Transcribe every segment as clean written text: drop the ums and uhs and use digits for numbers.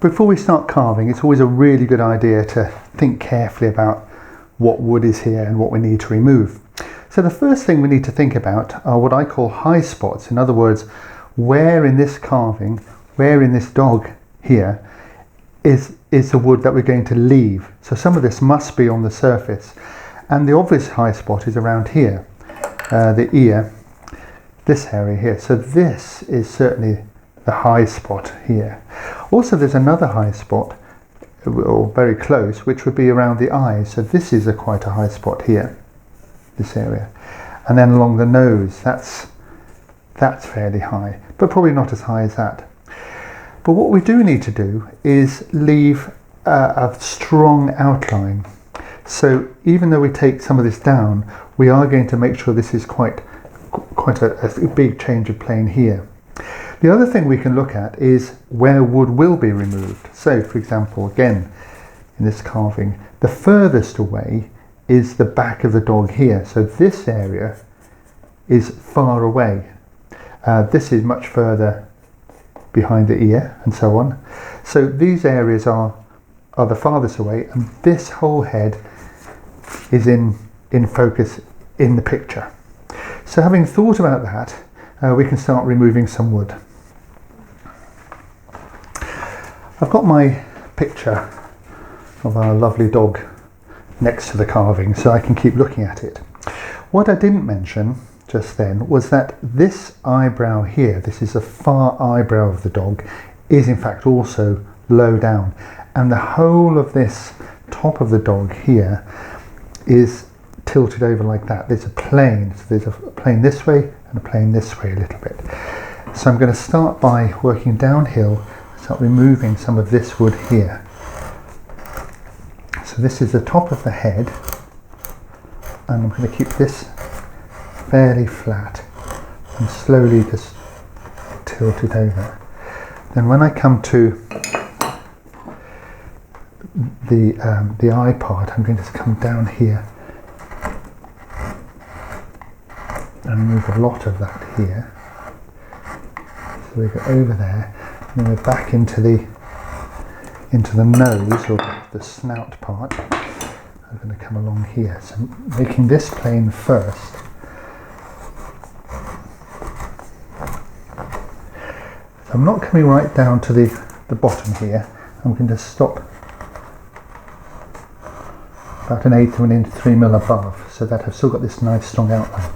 Before we start carving, it's always a really good idea to think carefully about what wood is here and what we need to remove. So the first thing we need to think about are what I call high spots. In other words, where in this carving, where in this dog here is the wood that we're going to leave. So some of this must be on the surface. And the obvious high spot is around here, the ear, this area here. So this is certainly the high spot here. Also there's another high spot, or very close, which would be around the eyes. So this is quite a high spot here, this area. And then along the nose, that's fairly high, but probably not as high as that. But what we do need to do is leave a strong outline. So even though we take some of this down, we are going to make sure this is quite a big change of plane here. The other thing we can look at is where wood will be removed. So for example, again, in this carving, the furthest away is the back of the dog here. So this area is far away. This is much further behind the ear and so on. So these areas are the farthest away, and this whole head is in focus in the picture. So having thought about that, we can start removing some wood. I've got my picture of our lovely dog next to the carving so I can keep looking at it. What I didn't mention just then was that this eyebrow here, this is the far eyebrow of the dog, is in fact also low down, and the whole of this top of the dog here is tilted over like that. There's a plane, so there's a plane this way and a plane this way a little bit. So I'm going to start by working downhill, start removing some of this wood here. So this is the top of the head, and I'm going to keep this fairly flat and slowly just tilt it over. Then when I come to the eye part, I'm going to come down here and remove a lot of that here. So we go over there, and then we're back into the nose, or the snout part. I'm going to come along here, so making this plane first. So I'm not coming right down to the bottom here. I'm going to stop about 1/8 of an inch, 3 mil above, so that I've still got this nice strong outline.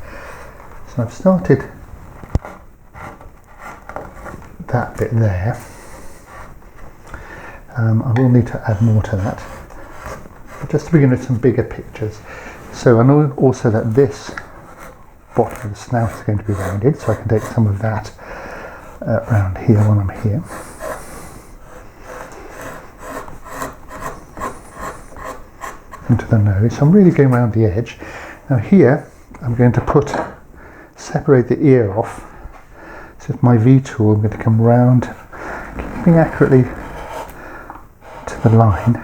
So I've started that bit there. I will need to add more to that, but just to begin with some bigger pictures. So I know also that this bottom of the snout is going to be rounded, so I can take some of that around here when I'm here. Into the nose. So I'm really going around the edge. Now here I'm going to separate the ear off. So with my V tool I'm going to come round, keeping accurately to the line.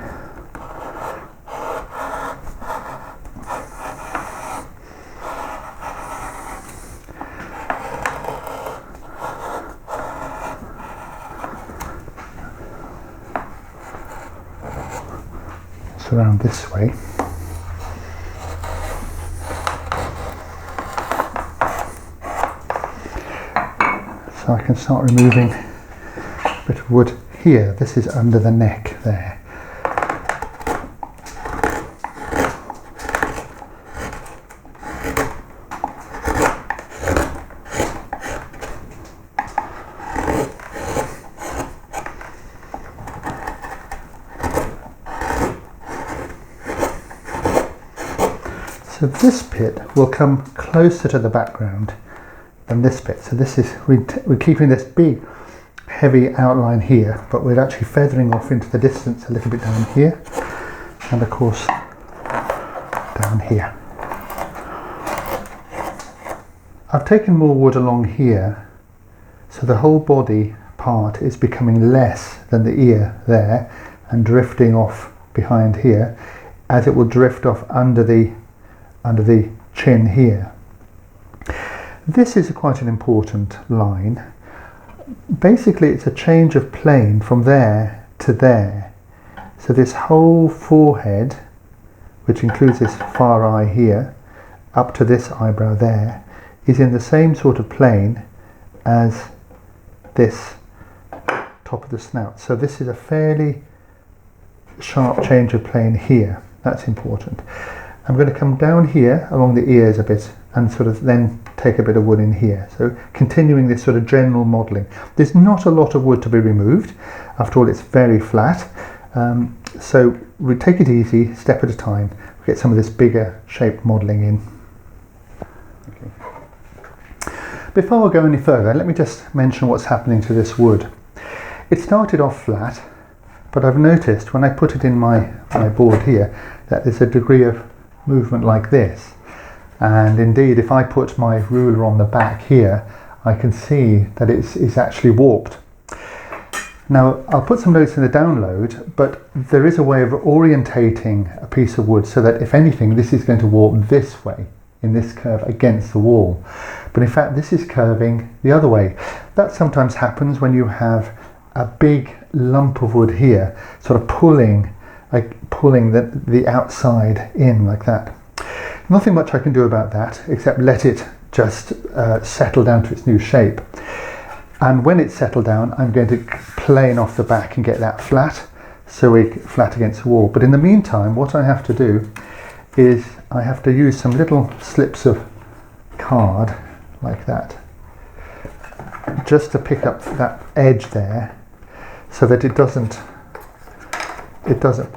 So around this way. So I can start removing a bit of wood here. This is under the neck there. So this bit will come closer to the background than this bit. So this is, we're keeping this big heavy outline here, but we're actually feathering off into the distance a little bit down here, and of course down here. I've taken more wood along here, so the whole body part is becoming less than the ear there and drifting off behind here, as it will drift off under the chin here. This is quite an important line. Basically it's a change of plane from there to there. So this whole forehead, which includes this far eye here, up to this eyebrow there, is in the same sort of plane as this top of the snout. So this is a fairly sharp change of plane here. That's important. I'm going to come down here along the ears a bit and sort of then take a bit of wood in here. So continuing this sort of general modelling. There's not a lot of wood to be removed. After all, it's very flat. So we take it easy, step at a time. We get some of this bigger shaped modelling in. Okay. Before we go any further, let me just mention what's happening to this wood. It started off flat, but I've noticed when I put it in my board here that there's a degree of movement like this. And indeed, if I put my ruler on the back here, I can see that it's actually warped. Now, I'll put some notes in the download, but there is a way of orientating a piece of wood so that if anything, this is going to warp this way in this curve against the wall. But in fact, this is curving the other way. That sometimes happens when you have a big lump of wood here, sort of pulling the outside in like that. Nothing much I can do about that except let it just settle down to its new shape. And when it's settled down, I'm going to plane off the back and get that flat, so we flat against the wall. But in the meantime, what I have to do is I have to use some little slips of card like that, just to pick up that edge there, so that it doesn't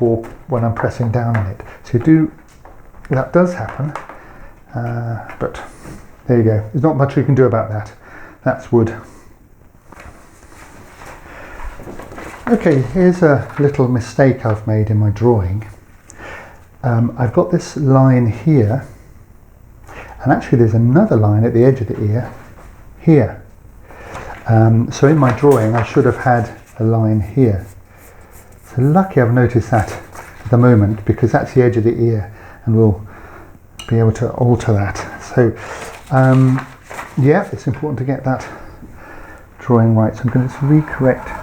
warp when I'm pressing down on it. So that does happen, but there you go. There's not much we can do about that. That's wood. Okay, here's a little mistake I've made in my drawing. I've got this line here, and actually there's another line at the edge of the ear here. So in my drawing I should have had a line here. So lucky I've noticed that at the moment, because that's the edge of the ear and we'll be able to alter that. So yeah, it's important to get that drawing right. So I'm going to recorrect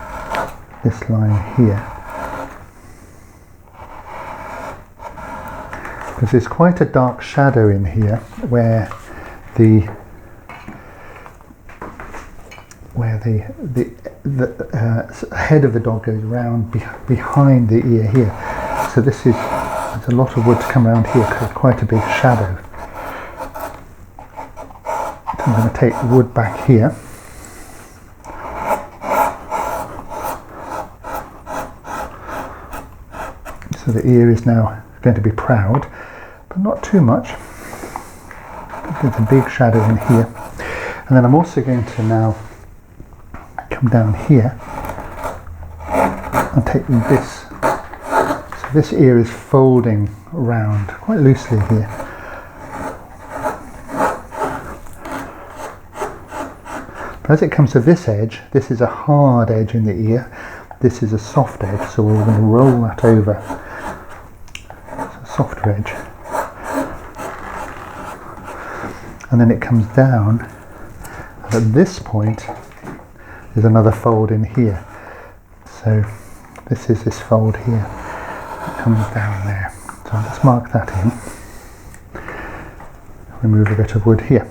this line here, because there's quite a dark shadow in here where the head of the dog goes around behind the ear here. So there's a lot of wood to come around here because it's quite a big shadow. So I'm going to take wood back here. So the ear is now going to be proud, but not too much. There's a big shadow in here. And then I'm also going to now come down here and take this. So this ear is folding around quite loosely here. But as it comes to this edge, this is a hard edge in the ear. This is a soft edge, so we're going to roll that over. Softer edge, and then it comes down, and at this point there's another fold in here. So this is this fold here that comes down there. So let's mark that in. Remove a bit of wood here.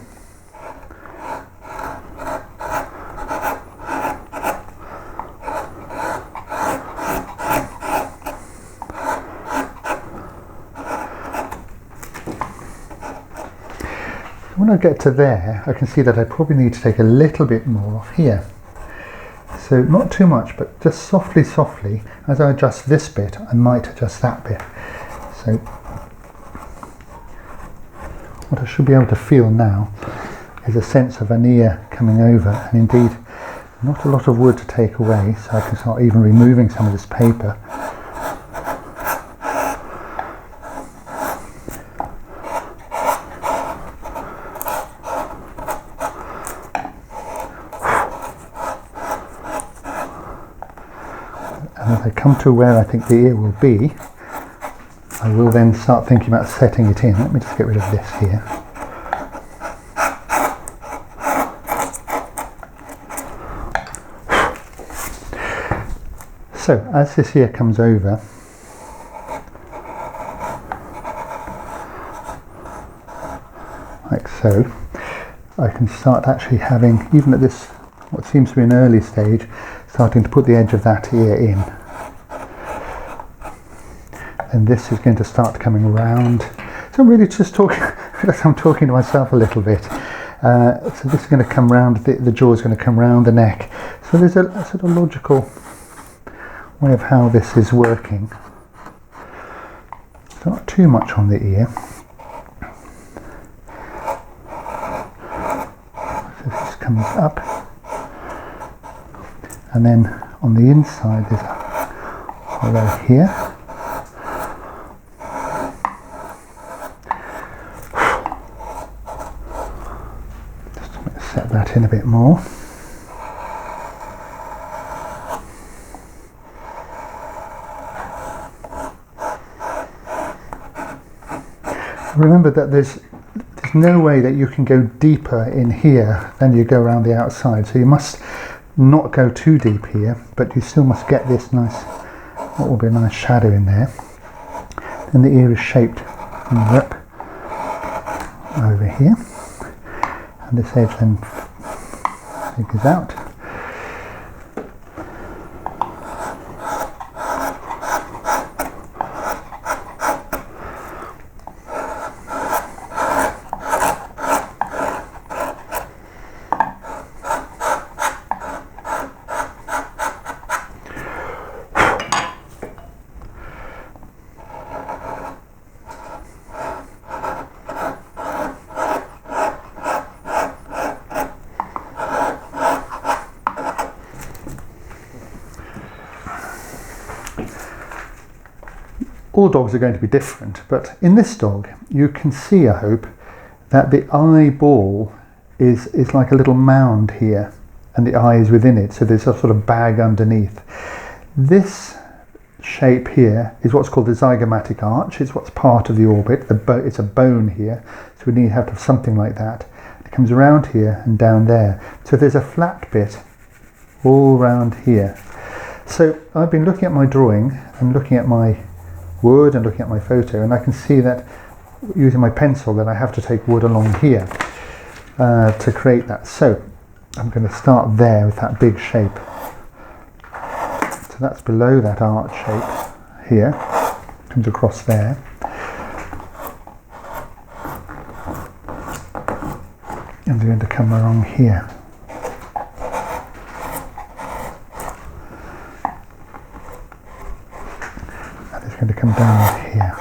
When I get to there, I can see that I probably need to take a little bit more off here. So not too much, but just softly, as I adjust this bit, I might adjust that bit. So what I should be able to feel now is a sense of an ear coming over, and indeed not a lot of wood to take away, so I can start even removing some of this paper. And as I come to where I think the ear will be, I will then start thinking about setting it in. Let me just get rid of this here. So as this here comes over, like so, I can start actually having, even at this what seems to be an early stage, starting to put the edge of that ear in. And this is going to start coming around. So I'm really just talking, I'm talking to myself a little bit. So this is going to come round, the jaw is going to come round the neck. So there's a sort of logical way of how this is working. So not too much on the ear. So this comes up. And then on the inside there's a hollow here. Set that in a bit more. Remember that there's no way that you can go deeper in here than you go around the outside, so you must not go too deep here, but you still must get this nice, what will be a nice shadow in there. And the ear is shaped from the up over here. And this edge then figures out. All dogs are going to be different, but in this dog you can see, I hope, that the eyeball is like a little mound here and the eye is within it, so there's a sort of bag underneath. This shape here is what's called the zygomatic arch. It's what's part of the orbit. It's a bone here, so we need to have something like that. It comes around here and down there, so there's a flat bit all around here. So I've been looking at my drawing and looking at my wood and looking at my photo, and I can see that using my pencil that I have to take wood along here to create that. So I'm going to start there with that big shape. So that's below that arch shape here, comes across there. And they're going to come along here. Going to come down here.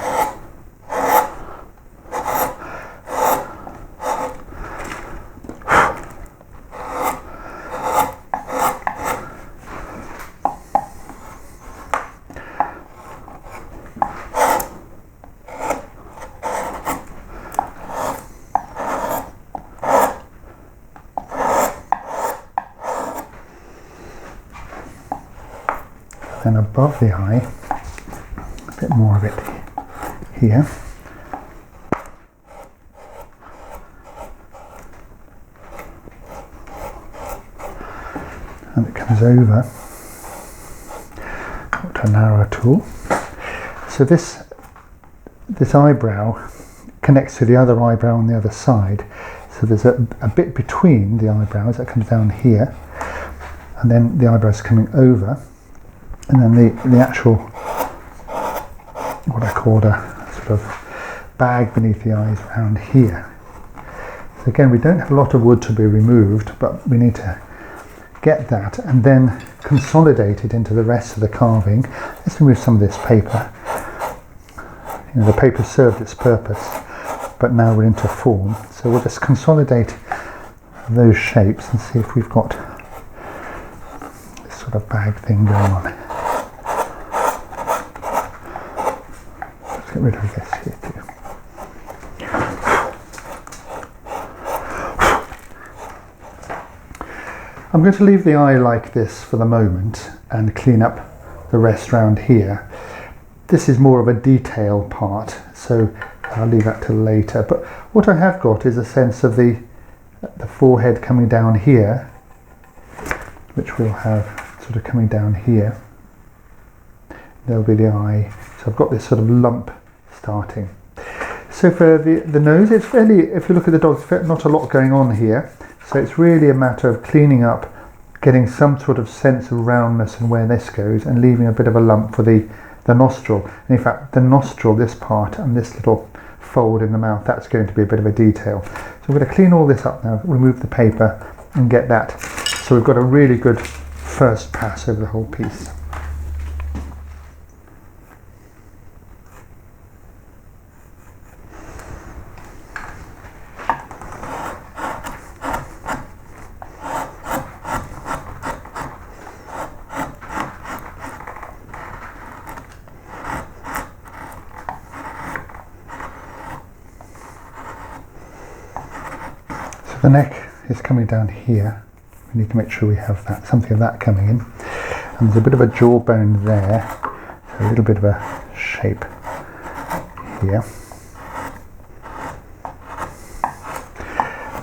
Then above the eye, bit more of it here. And it comes over to a narrow tool. So this eyebrow connects to the other eyebrow on the other side. So there's a bit between the eyebrows that comes down here, and then the eyebrows coming over, and then the actual, what I called a sort of bag beneath the eyes around here. So again, we don't have a lot of wood to be removed, but we need to get that and then consolidate it into the rest of the carving. Let's remove some of this paper. You know, the paper served its purpose, but now we're into form. So we'll just consolidate those shapes and see if we've got this sort of bag thing going on. Get rid of this here too. I'm going to leave the eye like this for the moment and clean up the rest around here. This is more of a detail part, so I'll leave that till later. But what I have got is a sense of the forehead coming down here, which we'll have sort of coming down here. there'll be the eye. So I've got this sort of lump starting. So for the nose, it's fairly, if you look at the dog, not a lot going on here. So it's really a matter of cleaning up, getting some sort of sense of roundness and where this goes, and leaving a bit of a lump for the nostril. And in fact, the nostril, this part, and this little fold in the mouth, that's going to be a bit of a detail. So we're going to clean all this up now, remove the paper and get that. So we've got a really good first pass over the whole piece. The neck is coming down here. We need to make sure we have that, something of that coming in. And there's a bit of a jawbone there, so a little bit of a shape here.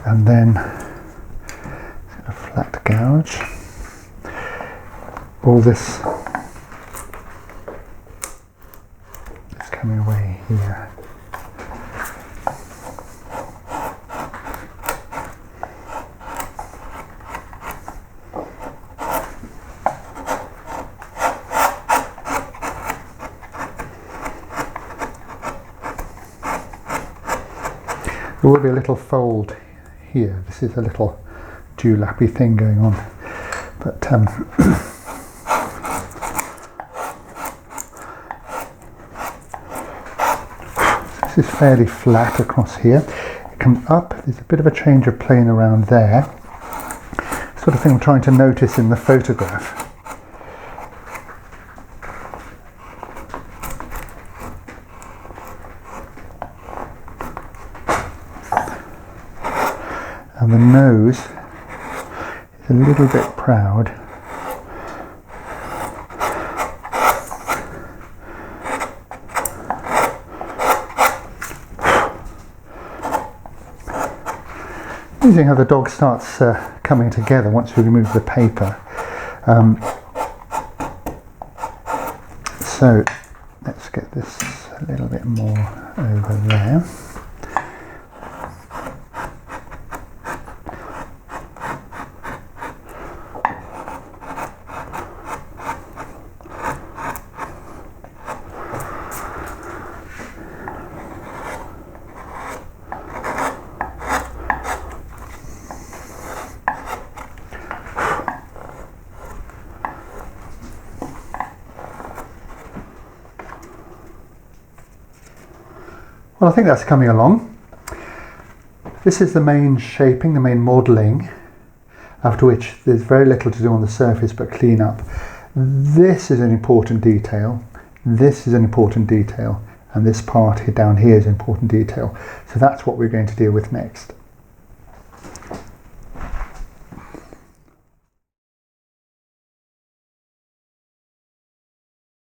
And then a flat gouge. All this is coming away here. There will be a little fold here. This is a little dewlappy thing going on, but this is fairly flat across here. It comes up, there's a bit of a change of plane around there. Sort of thing I'm trying to notice in the photograph. And the nose is a little bit proud. Amazing how the dog starts coming together once we remove the paper. So let's get this a little bit more over there. Well, I think that's coming along. This is the main shaping, the main modelling, after which there's very little to do on the surface but clean up. This is an important detail, this is an important detail, and this part here down here is an important detail. So that's what we're going to deal with next.